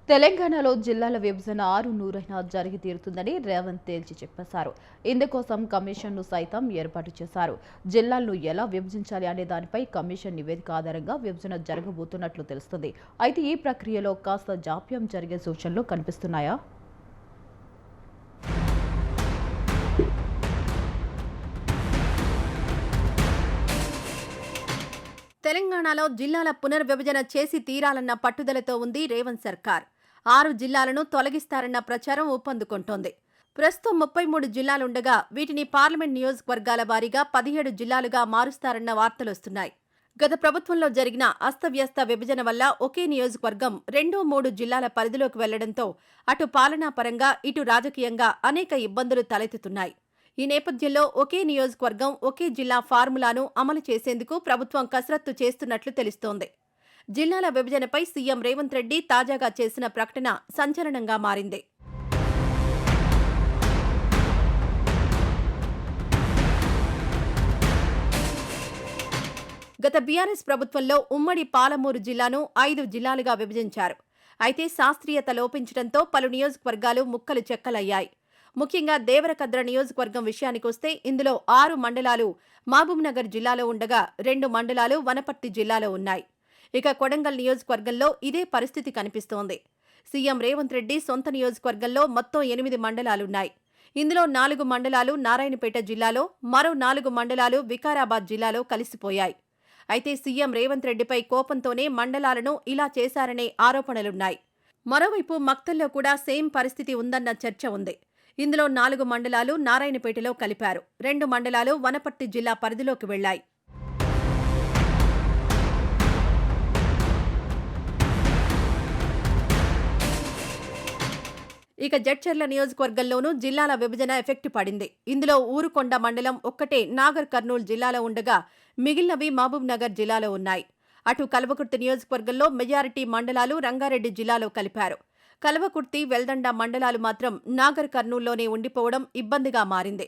తెలంగాణలో జిల్లాల విభజన 6 జరిగి తీరుతుందని రేవంత్ తేల్చి చెప్పేశారు. ఇందుకోసం కమిషన్ను సైతం ఏర్పాటు చేశారు. జిల్లాలను ఎలా విభజించాలి అనే దానిపై కమిషన్ నివేదిక ఆధారంగా విభజన జరగబోతున్నట్లు తెలుస్తుంది. అయితే ఈ ప్రక్రియలో కాస్త జాప్యం జరిగే సూచనలు కనిపిస్తున్నాయా? తెలంగాణలో జిల్లాల పునర్విభజన చేసి తీరాలన్న పట్టుదలతో ఉంది రేవంత్ సర్కార్. 6 జిల్లాలను తొలగిస్తారన్న ప్రచారం ఊపందుకుంటోంది. ప్రస్తుతం 33 జిల్లాలుండగా వీటిని పార్లమెంట్ నియోజకవర్గాల వారీగా 17 జిల్లాలుగా మారుస్తారన్న వార్తలొస్తున్నాయి. గత ప్రభుత్వంలో జరిగిన అస్తవ్యస్త విభజన వల్ల ఒకే నియోజకవర్గం 2-3 జిల్లాల పరిధిలోకి వెళ్లడంతో అటు పాలనాపరంగా ఇటు రాజకీయంగా అనేక ఇబ్బందులు తలెత్తుతున్నాయి. ఈ నేపథ్యంలో ఒకే నియోజకవర్గం ఒకే జిల్లా ఫార్ములాను అమలు చేసేందుకు ప్రభుత్వం కసరత్తు చేస్తున్నట్లు తెలుస్తోంది. జిల్లాల విభజనపై సీఎం రేవంత్ రెడ్డి తాజాగా చేసిన ప్రకటన సంచలనంగా మారింది. గత బీఆర్ఎస్ ప్రభుత్వంలో ఉమ్మడి పాలమూరు జిల్లాను 5 జిల్లాలుగా విభజించారు. అయితే శాస్త్రీయత లోపించడంతో పలు నియోజకవర్గాలు ముక్కలు చెక్కలయ్యాయి. ముఖ్యంగా దేవరకద్ర నియోజకవర్గం విషయానికొస్తే ఇందులో 6 మండలాలు మహబూబ్నగర్ జిల్లాలో ఉండగా 2 మండలాలు వనపర్తి జిల్లాలో ఉన్నాయి. ఇక కొడంగల్ నియోజకవర్గంలో ఇదే పరిస్థితి కనిపిస్తోంది. సీఎం రేవంత్ రెడ్డి సొంత నియోజకవర్గంలో మొత్తం 8 మండలాలున్నాయి. ఇందులో 4 మండలాలు నారాయణపేట జిల్లాలో, మరో 4 మండలాలు వికారాబాద్ జిల్లాలో కలిసిపోయాయి. అయితే సీఎం రేవంత్ రెడ్డిపై కోపంతోనే మండలాలను ఇలా చేశారనే ఆరోపణలున్నాయి. మరోవైపు మక్తల్లో కూడా సేమ్ పరిస్థితి ఉందన్న చర్చ ఉంది. ఇందులో 4 మండలాలు నారాయణపేటలో కలిపారు. 2 మండలాలు వనపర్తి జిల్లా పరిధిలోకి వెళ్లాయి. ఇక జడ్చర్ల నియోజకవర్గంలోనూ జిల్లాల విభజన ఎఫెక్ట్ పడింది. ఇందులో ఊరుకొండ మండలం ఒక్కటే నాగర్ కర్నూలు జిల్లాలో ఉండగా మిగిలినవి మహబూబ్ నగర్ జిల్లాలో ఉన్నాయి. అటు కల్వకుర్తి నియోజకవర్గంలో మెజారిటీ మండలాలు రంగారెడ్డి జిల్లాలో కలిపారు. కల్వకుర్తి, వెల్దండ మండలాలు మాత్రం నాగర్ కర్నూల్లోనే ఉండిపోవడం ఇబ్బందిగా మారింది.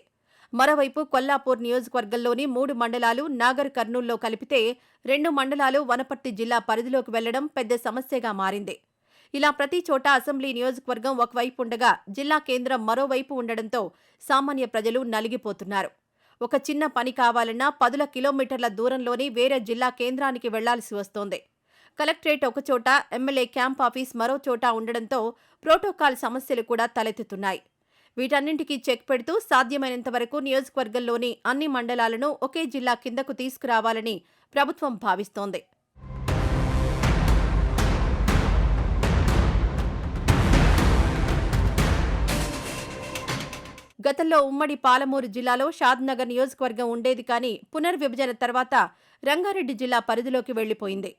మరోవైపు కొల్లాపూర్ నియోజకవర్గంలోని 3 మండలాలు నాగర్ కర్నూల్లో కలిపితే 2 మండలాలు వనపర్తి జిల్లా పరిధిలోకి వెళ్లడం పెద్ద సమస్యగా మారింది. ఇలా ప్రతి చోట అసెంబ్లీ నియోజకవర్గం ఒకవైపు ఉండగా జిల్లా కేంద్రం మరోవైపు ఉండడంతో సామాన్య ప్రజలు నలిగిపోతున్నారు. ఒక చిన్న పని కావాలన్నా 10 కిలోమీటర్ల దూరంలోనే వేరే జిల్లా కేంద్రానికి వెళ్లాల్సి వస్తోంది. కలెక్టరేట్ ఒకచోట, ఎమ్మెల్యే క్యాంప్ ఆఫీస్ మరో చోట ఉండడంతో ప్రోటోకాల్ సమస్యలు కూడా తలెత్తుతున్నాయి. వీటన్నింటికీ చెక్ పెడుతూ సాధ్యమైనంత వరకు నియోజకవర్గంలోని అన్ని మండలాలను ఒకే జిల్లా కిందకు తీసుకురావాలని ప్రభుత్వం భావిస్తోంది. గతంలో ఉమ్మడి పాలమూరు జిల్లాలో షాద్నగర్ నియోజకవర్గం ఉండేది కానీ పునర్విభజన తర్వాత రంగారెడ్డి జిల్లా పరిధిలోకి వెళ్లిపోయింది.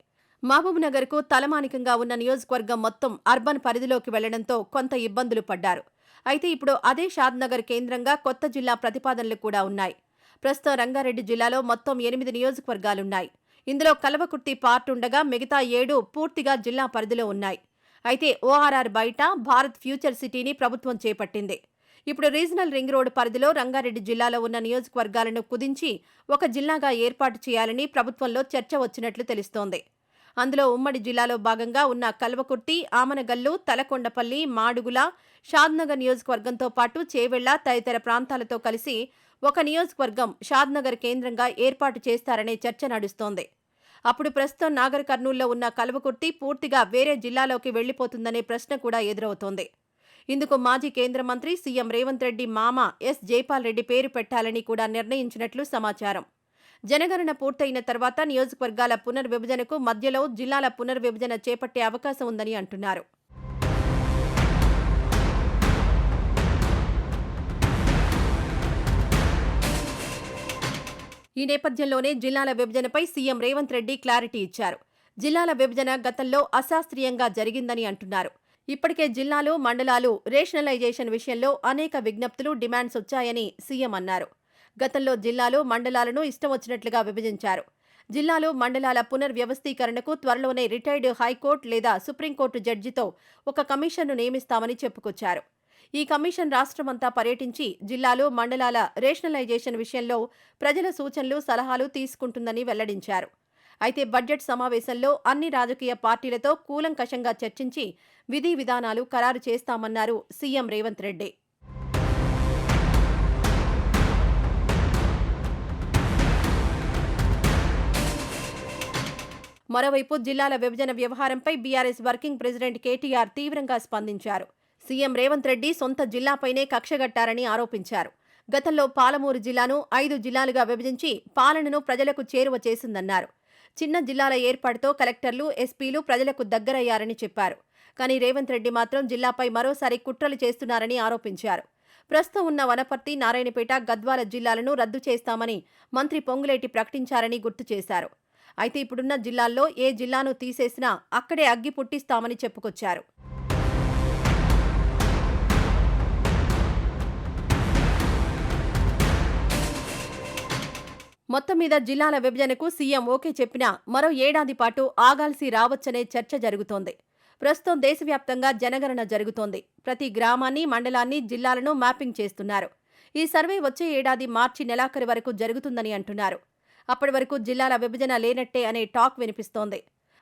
మహబూబ్నగర్కు తలమానికంగా ఉన్న నియోజకవర్గం మొత్తం అర్బన్ పరిధిలోకి వెళ్లడంతో కొంత ఇబ్బందులు పడ్డారు. అయితే ఇప్పుడు అదే షాద్నగర్ కేంద్రంగా కొత్త జిల్లా ప్రతిపాదనలు కూడా ఉన్నాయి. ప్రస్తుతం రంగారెడ్డి జిల్లాలో మొత్తం 8 నియోజకవర్గాలున్నాయి. ఇందులో కల్వకుర్తి పార్ట్ ఉండగా మిగతా 7 పూర్తిగా జిల్లా పరిధిలో ఉన్నాయి. అయితే ఓఆర్ఆర్ బయట భారత్ ఫ్యూచర్ సిటీని ప్రభుత్వం చేపట్టింది. ఇప్పుడు రీజనల్ రింగ్ రోడ్ పరిధిలో రంగారెడ్డి జిల్లాలో ఉన్న నియోజకవర్గాలను కుదించి ఒక జిల్లాగా ఏర్పాటు చేయాలని ప్రభుత్వంలో చర్చ వచ్చినట్లు తెలుస్తోంది. అందులో ఉమ్మడి జిల్లాలో భాగంగా ఉన్న కల్వకుర్తి, ఆమనగల్లు, తలకొండపల్లి, మాడుగుల, షాద్నగర్ నియోజకవర్గంతో పాటు చేవెళ్ల తదితర ప్రాంతాలతో కలిసి ఒక నియోజకవర్గం షాద్నగర్ కేంద్రంగా ఏర్పాటు చేస్తారనే చర్చ నడుస్తోంది. అప్పుడు ప్రస్తుతం నాగర్ కర్నూల్లో ఉన్న కల్వకుర్తి పూర్తిగా వేరే జిల్లాలోకి వెళ్లిపోతుందనే ప్రశ్న కూడా ఎదురవుతోంది. ఇందుకు మాజీ కేంద్ర మంత్రి సీఎం రేవంత్ రెడ్డి మామ ఎస్ జైపాల్ రెడ్డి పేరు పెట్టాలని కూడా నిర్ణయించినట్లు సమాచారం. జనగణన పూర్తయిన తర్వాత నియోజకవర్గాల పునర్విభజనకు మధ్యలో జిల్లాల పునర్విభజన చేపట్టే అవకాశం ఉందని అంటున్నారు. ఈ నేపథ్యంలోనే జిల్లాల విభజనపై సీఎం రేవంత్ రెడ్డి క్లారిటీ ఇచ్చారు. జిల్లాల విభజన గతంలో అశాస్త్రీయంగా జరిగిందని అంటున్నారు. ఇప్పటికే జిల్లాలు, మండలాలు రేషనలైజేషన్ విషయంలో అనేక విజ్ఞప్తులు, డిమాండ్స్ వచ్చాయని సీఎం అన్నారు. గతంలో జిల్లాలు, మండలాలను ఇష్టం వచ్చినట్లుగా విభజించారు. జిల్లాలు, మండలాల పునర్వ్యవస్థీకరణకు త్వరలోనే రిటైర్డ్ హైకోర్టు లేదా సుప్రీంకోర్టు జడ్జితో ఒక కమిషన్ను నియమిస్తామని చెప్పుకొచ్చారు. ఈ కమిషన్ రాష్ట్రమంతా పర్యటించి జిల్లాలు, మండలాల రేషనలైజేషన్ విషయంలో ప్రజల సూచనలు, సలహాలు తీసుకుంటుందని వెల్లడించారు. అయితే బడ్జెట్ సమావేశంలో అన్ని రాజకీయ పార్టీలతో కూలంకషంగా చర్చించి విధి విధానాలు ఖరారు చేస్తామన్నారు సీఎం రేవంత్ రెడ్డి. మరోవైపు జిల్లాల విభజన వ్యవహారంపై బీఆర్ఎస్ వర్కింగ్ ప్రెసిడెంట్ కేటీఆర్ తీవ్రంగా స్పందించారు. సీఎం రేవంత్ రెడ్డి సొంత జిల్లాపైనే కక్షగట్టారని ఆరోపించారు. గతంలో పాలమూరు జిల్లాను 5 జిల్లాలుగా విభజించి పాలనను ప్రజలకు చేరువ చేసిందన్నారు. చిన్న జిల్లాల ఏర్పాటుతో కలెక్టర్లు, ఎస్పీలు ప్రజలకు దగ్గరయ్యారని చెప్పారు. కానీ రేవంత్ రెడ్డి మాత్రం జిల్లాపై మరోసారి కుట్రలు చేస్తున్నారని ఆరోపించారు. ప్రస్తుతం ఉన్న వనపర్తి, నారాయణపేట, గద్వాల జిల్లాలను రద్దు చేస్తామని మంత్రి పొంగులేటి ప్రకటించారని గుర్తు చేశారు. అయితే ఇప్పుడున్న జిల్లాల్లో ఏ జిల్లాను తీసేసినా అక్కడే అగ్గి పుట్టిస్తామని చెప్పుకొచ్చారు. మొత్తం మీద జిల్లాల విభజనకు సీఎం ఓకే చెప్పినా మరో ఏడాది పాటు ఆగాల్సి రావచ్చనే చర్చ జరుగుతోంది. ప్రస్తుతం దేశవ్యాప్తంగా జనగణన జరుగుతోంది. ప్రతి గ్రామాన్ని, మండలాన్ని, జిల్లాలను మ్యాపింగ్ చేస్తున్నారు. ఈ సర్వే వచ్చే ఏడాది మార్చి నెలాఖరు వరకు జరుగుతుందని అంటున్నారు. అప్పటి వరకు జిల్లాల విభజన లేనట్టే అనే టాక్ వినిపిస్తోంది.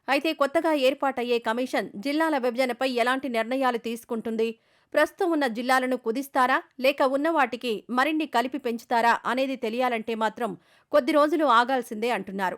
అయితే కొత్తగా ఏర్పాటయ్యే కమిషన్ జిల్లాల విభజనపై ఎలాంటి నిర్ణయాలు తీసుకుంటుంది? ప్రస్తుతం ఉన్న జిల్లాలను కుదిస్తారా, లేక ఉన్న వాటికి మరిన్ని కలిపి పెంచుతారా అనేది తెలియాలంటే మాత్రం కొద్ది రోజులు ఆగాల్సిందే అంటున్నారు.